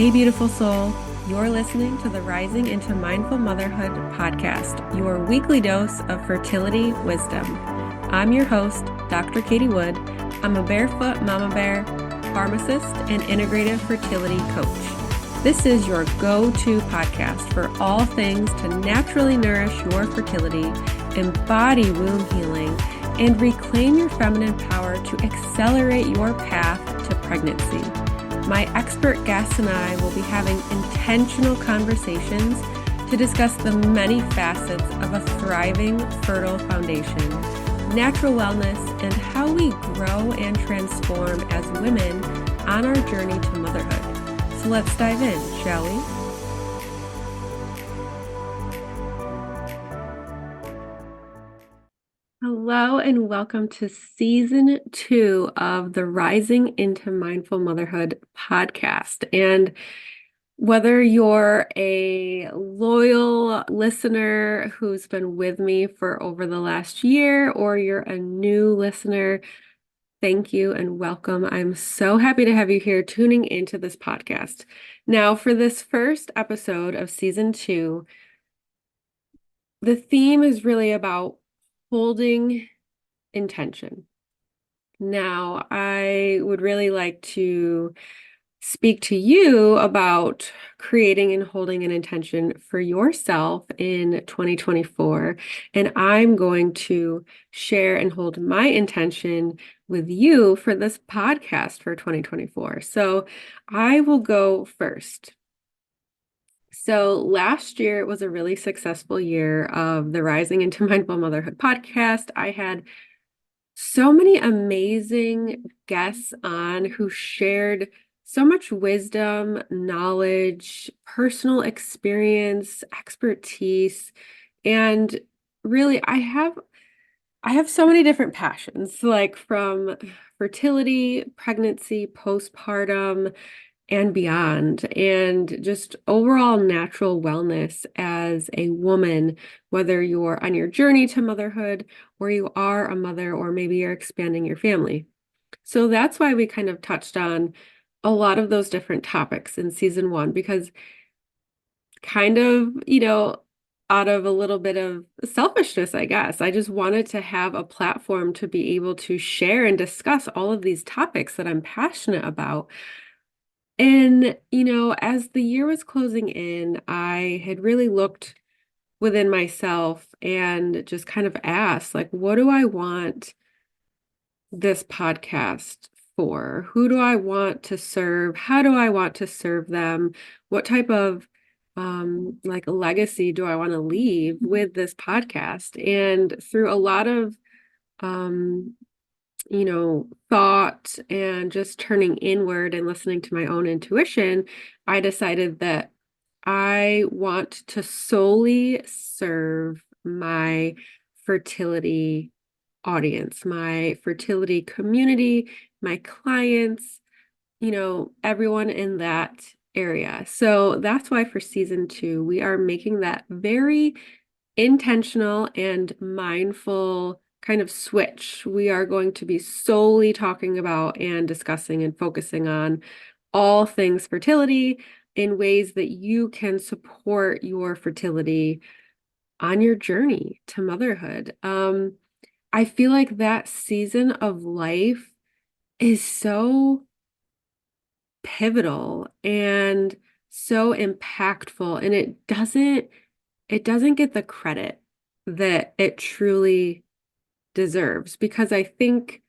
Hey, beautiful soul. You're listening to the Rising into Mindful Motherhood podcast, your weekly dose of fertility wisdom. I'm your host, Dr. Katie Wood. I'm a barefoot mama bear, pharmacist, and integrative fertility coach. This is your go-to podcast for all things to naturally nourish your fertility, embody womb healing, and reclaim your feminine power to accelerate your path to pregnancy. My expert guests and I will be having intentional conversations to discuss the many facets of a thriving, fertile foundation, natural wellness, and how we grow and transform as women on our journey to motherhood. So let's dive in, shall we? Hello and welcome to season 2 of the Rising into Mindful Motherhood podcast. And whether you're a loyal listener who's been with me for over the last year or you're a new listener, thank you and welcome. I'm so happy to have you here tuning into this podcast. Now, for this first episode of season 2, the theme is really about holding intention. Now, I would really like to speak to you about creating and holding an intention for yourself in 2024. And I'm going to share and hold my intention with you for this podcast for 2024. So I will go first. So last year was a really successful year of the Rising into Mindful Motherhood podcast. I had so many amazing guests on who shared so much wisdom, knowledge, personal experience, expertise, and really I have so many different passions, like from fertility, pregnancy, postpartum, and beyond, and just overall natural wellness as a woman, whether you're on your journey to motherhood or you are a mother, or maybe you're expanding your family. So that's why we kind of touched on a lot of those different topics in season 1, because kind of, out of a little bit of selfishness, I guess, I just wanted to have a platform to be able to share and discuss all of these topics that I'm passionate about. And, as the year was closing in, I had really looked within myself and just kind of asked, like, what do I want this podcast for? Who do I want to serve? How do I want to serve them? What type of like legacy do I want to leave with this podcast? And through a lot of um thought and just turning inward and listening to my own intuition, I decided that I want to solely serve my fertility audience, my fertility community, my clients, everyone in that area. So that's why for season 2, we are making that very intentional and mindful kind of switch. We are going to be solely talking about and discussing and focusing on all things fertility in ways that you can support your fertility on your journey to motherhood. I feel like that season of life is so pivotal and so impactful, and it doesn't get the credit that it truly deserves, because I think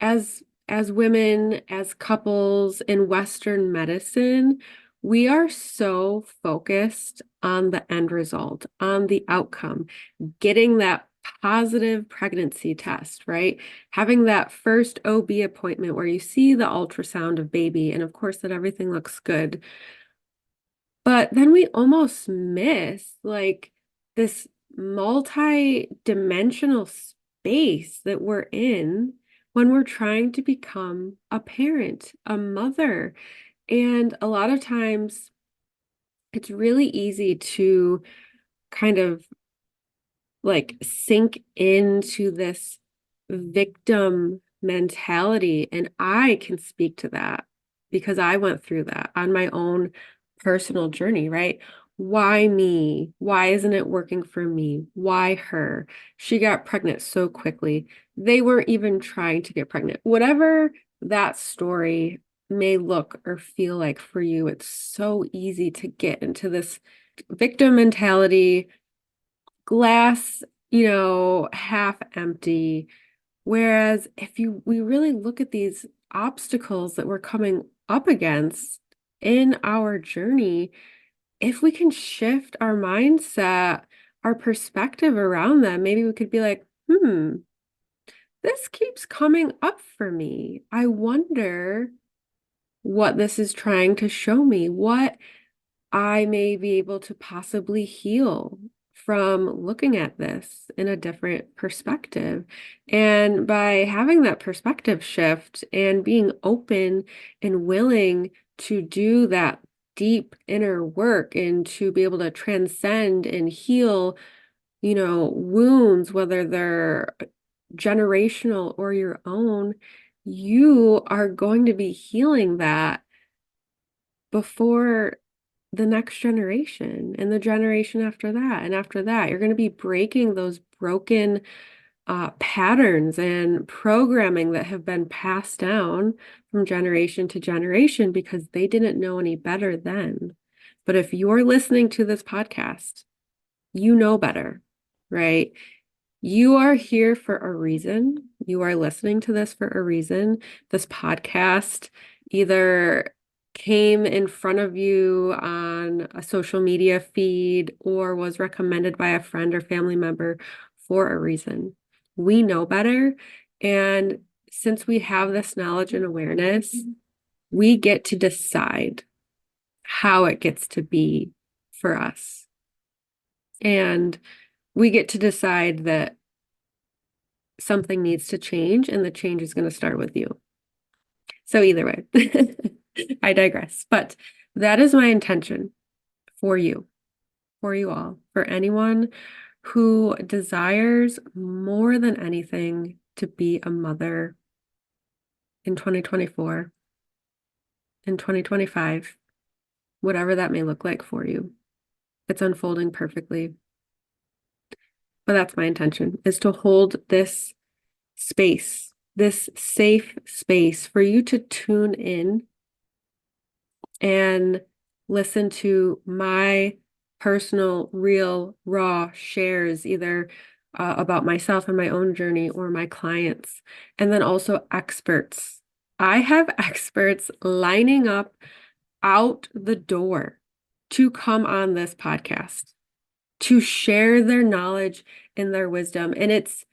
as women, as couples in Western medicine, we are so focused on the end result, on the outcome, getting that positive pregnancy test, right? Having that first OB appointment where you see the ultrasound of baby, and of course that everything looks good. But then we almost miss like this multi-dimensional space that we're in when we're trying to become a parent, a mother. And a lot of times it's really easy to kind of like sink into this victim mentality. And I can speak to that because I went through that on my own personal journey, right? Why me? Why isn't it working for me? Why her? She got pregnant so quickly. They weren't even trying to get pregnant. Whatever that story may look or feel like for you, it's so easy to get into this victim mentality, glass, half empty. Whereas if we really look at these obstacles that we're coming up against in our journey, if we can shift our mindset, our perspective around them, maybe we could be like, this keeps coming up for me. I wonder what this is trying to show me, what I may be able to possibly heal from looking at this in a different perspective. And by having that perspective shift and being open and willing to do that deep inner work and to be able to transcend and heal, wounds, whether they're generational or your own, you are going to be healing that before the next generation and the generation after that. And after that, you're going to be breaking those broken patterns and programming that have been passed down from generation to generation because they didn't know any better then. But if you're listening to this podcast, you know better, right? You are here for a reason. You are listening to this for a reason. This podcast either came in front of you on a social media feed or was recommended by a friend or family member for a reason. We know better. And since we have this knowledge and awareness, we get to decide how it gets to be for us. And we get to decide that something needs to change and the change is going to start with you. So either way, I digress. But that is my intention for you all, for anyone who desires more than anything to be a mother in 2024, in 2025, whatever that may look like for you. It's unfolding perfectly. But that's my intention, is to hold this space, this safe space for you to tune in and listen to my personal, real, raw shares, either about myself and my own journey or my clients, and then also experts. I have experts lining up out the door to come on this podcast, to share their knowledge and their wisdom. And it's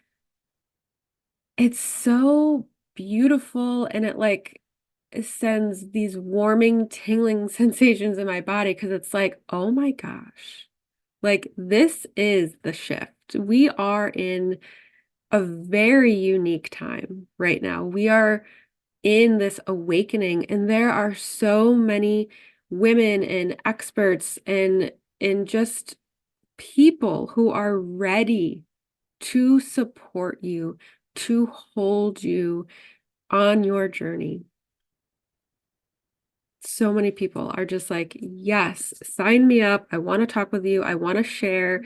so beautiful, and it sends these warming, tingling sensations in my body because it's like, oh my gosh, like this is the shift. We are in a very unique time right now. We are in this awakening, and there are so many women and experts and just people who are ready to support you, to hold you on your journey. So many people are just like, yes, sign me up. I want to talk with you. I want to share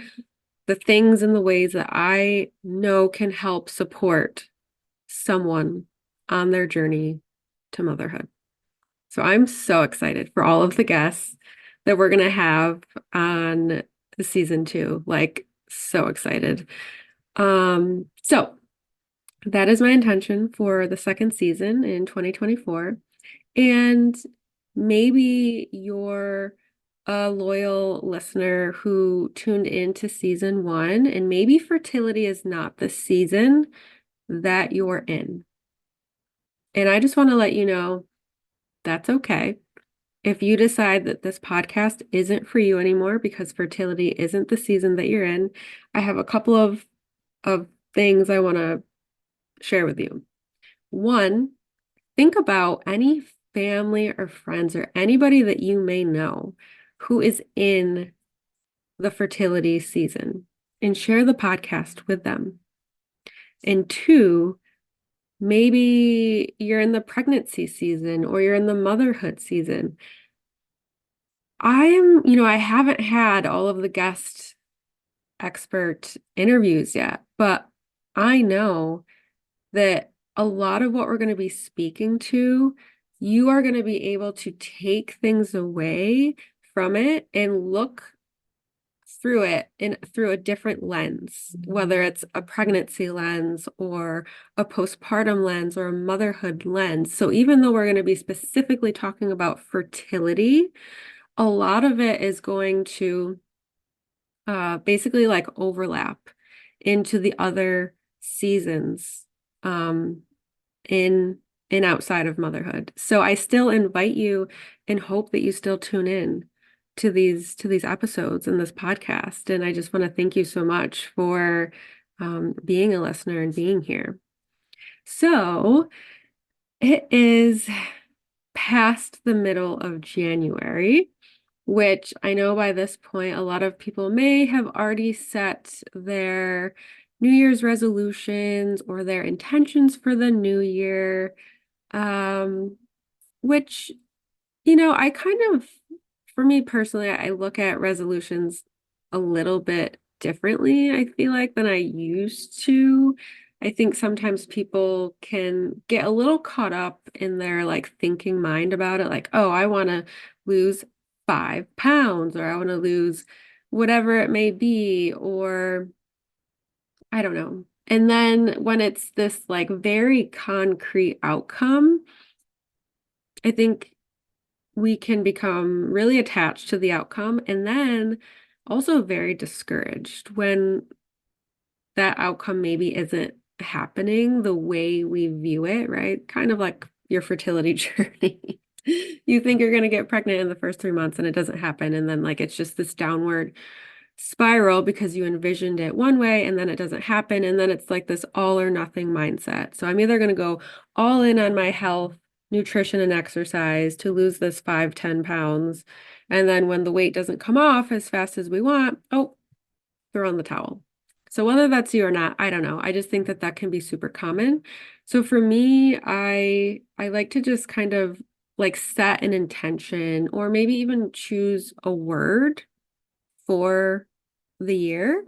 the things and the ways that I know can help support someone on their journey to motherhood. So I'm so excited for all of the guests that we're going to have on season 2. Like, so excited. So that is my intention for the second season in 2024. And maybe you're a loyal listener who tuned into season 1, and maybe fertility is not the season that you're in. And I just want to let you know that's okay. If you decide that this podcast isn't for you anymore because fertility isn't the season that you're in, I have a couple of things I want to share with you. One, think about any family or friends or anybody that you may know who is in the fertility season and share the podcast with them. And 2, Maybe you're in the pregnancy season or you're in the motherhood season. I haven't had all of the guest expert interviews yet, but I know that a lot of what we're going to be speaking to, you are going to be able to take things away from it and look through it in through a different lens, whether it's a pregnancy lens or a postpartum lens or a motherhood lens. So even though we're going to be specifically talking about fertility, a lot of it is going to basically like overlap into the other seasons um, in outside of motherhood. So I still invite you and hope that you still tune in to these episodes and this podcast. And I just want to thank you so much for being a listener and being here. So it is past the middle of January, which I know by this point, a lot of people may have already set their New Year's resolutions or their intentions for the new year. Which, I kind of, for me personally, I look at resolutions a little bit differently, I feel like, than I used to. I think sometimes people can get a little caught up in their like thinking mind about it, like, oh, I want to lose 5 pounds, or I want to lose whatever it may be, or I don't know. And then when it's this like very concrete outcome, I think we can become really attached to the outcome and then also very discouraged when that outcome maybe isn't happening the way we view it, right? Kind of like your fertility journey. You think you're going to get pregnant in the first 3 months and it doesn't happen. And then like it's just this downward spiral because you envisioned it one way and then it doesn't happen. And then it's like this all or nothing mindset. So I'm either going to go all in on my health, nutrition, and exercise to lose this 5, 10 pounds. And then when the weight doesn't come off as fast as we want, oh, throw in the towel. So whether that's you or not, I don't know. I just think that that can be super common. So for me, I like to just kind of like set an intention or maybe even choose a word for the year.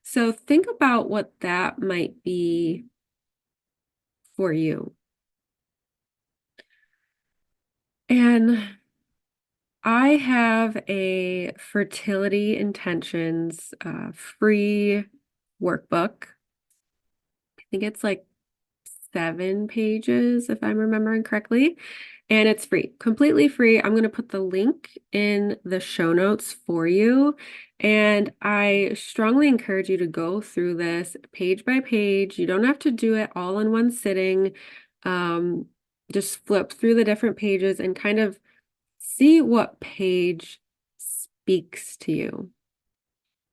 So think about what that might be for you. And I have a fertility intentions free workbook. I think it's like 7 pages, if I'm remembering correctly. And it's free, completely free. I'm going to put the link in the show notes for you. And I strongly encourage you to go through this page by page. You don't have to do it all in one sitting. Um, just flip through the different pages and kind of see what page speaks to you,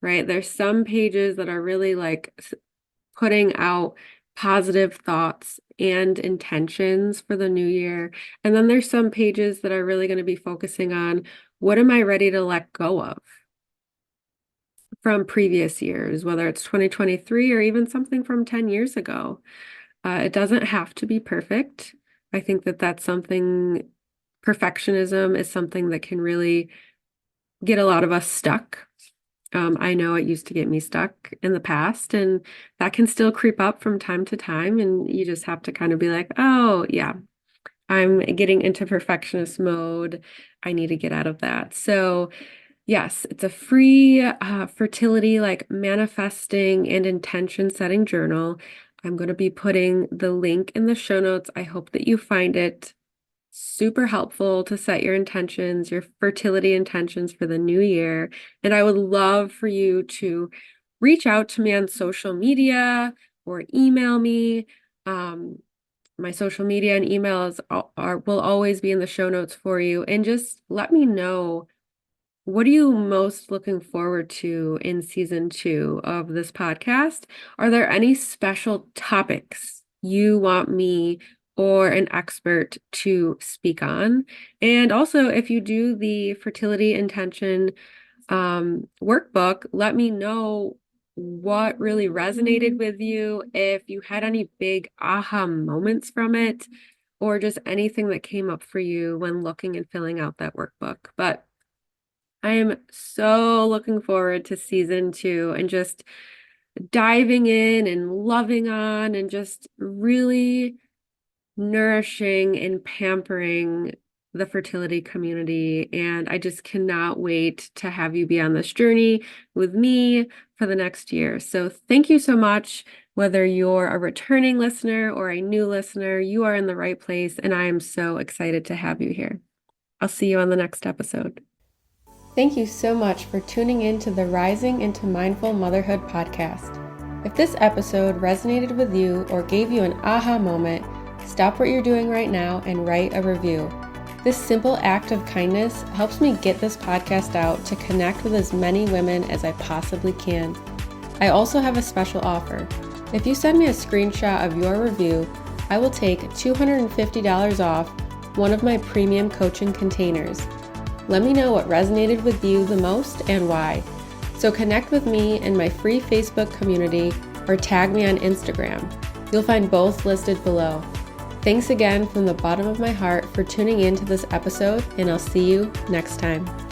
right? There's some pages that are really like putting out positive thoughts and intentions for the new year. And then there's some pages that are really going to be focusing on what am I ready to let go of from previous years, whether it's 2023 or even something from 10 years ago. It doesn't have to be perfect. I think that that's something, perfectionism is something that can really get a lot of us stuck. I know it used to get me stuck in the past, and that can still creep up from time to time. And you just have to kind of be like, oh, yeah, I'm getting into perfectionist mode. I need to get out of that. So, yes, it's a free fertility, like manifesting and intention setting journal. I'm going to be putting the link in the show notes. I hope that you find it super helpful to set your intentions, your fertility intentions for the new year. And I would love for you to reach out to me on social media or email me. My social media and emails will always be in the show notes for you. And just let me know, what are you most looking forward to in season 2 of this podcast? Are there any special topics you want me or an expert to speak on? And also, if you do the fertility intention workbook, let me know what really resonated with you, if you had any big aha moments from it, or just anything that came up for you when looking and filling out that workbook. But I am so looking forward to season 2 and just diving in and loving on and just really nourishing and pampering the fertility community. And I just cannot wait to have you be on this journey with me for the next year. So thank you so much. Whether you're a returning listener or a new listener, you are in the right place. And I am so excited to have you here. I'll see you on the next episode. Thank you so much for tuning in to the Rising into Mindful Motherhood podcast. If this episode resonated with you or gave you an aha moment, stop what you're doing right now and write a review. This simple act of kindness helps me get this podcast out to connect with as many women as I possibly can. I also have a special offer. If you send me a screenshot of your review, I will take $250 off one of my premium coaching containers. Let me know what resonated with you the most and why. So connect with me in my free Facebook community or tag me on Instagram. You'll find both listed below. Thanks again from the bottom of my heart for tuning in to this episode, and I'll see you next time.